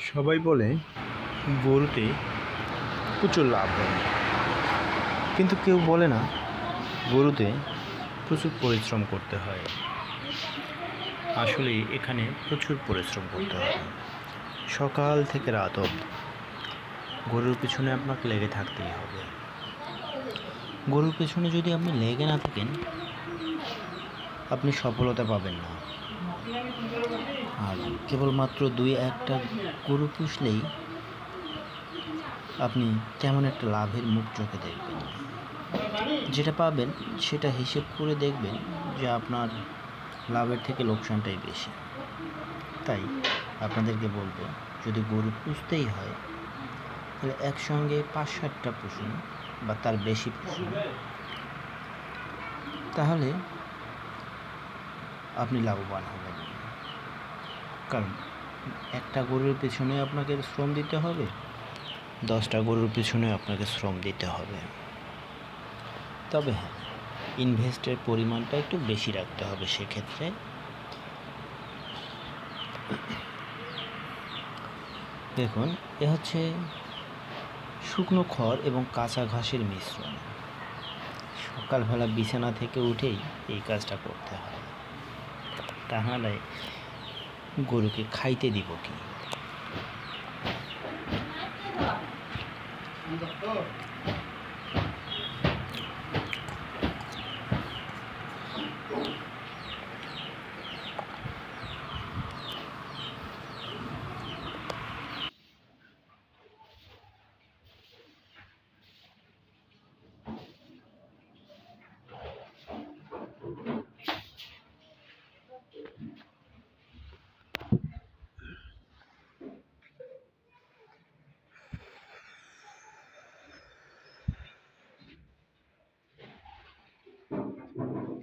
সবাই বলে গরুতে প্রচুর লাভ হয়, কিন্তু কেউ বলে না গরুতে প্রচুর পরিশ্রম করতে হয়। আসলে এখানে প্রচুর পরিশ্রম করতে হয়, সকাল থেকে রাত অবধি গরুর পিছনে আপনাকে লেগে থাকতেই হবে। গরুর পিছনে যদি আপনি লেগে না থাকেন, আপনি সফলতা পাবেন না। আর কেবলমাত্র 2-1টা গরু পুষলেই আপনি তেমন একটা লাভের মুখ চোখে দেখবেন না। যেটা পাবেন সেটা হিসেব করে দেখবেন যে আপনার লাভের থেকে লোকসানটাই বেশি। তাই আপনাদেরকে বলবো, যদি গরু পুষতেই হয় তাহলে একসঙ্গে 5-7টা পুষুন বা তার বেশি পুষুন, তাহলে আপনি লাভবান হবেন। কারণ একটা গরুর পেছনে আপনাকে শ্রম দিতে হবে, 10টা গরুর পিছনে আপনাকে শ্রম দিতে হবে। তবে হ্যাঁ, ইনভেস্টের পরিমাণটা একটু বেশি রাখতে হবে সেক্ষেত্রে। দেখুন, এ হচ্ছে শুকনো খড় এবং কাঁচা ঘাসের মিশ্রণ। সকালবেলা বিছানা থেকে উঠেই এই কাজটা করতে হয়, তাহলে গরুকে খাইতে দিব কি?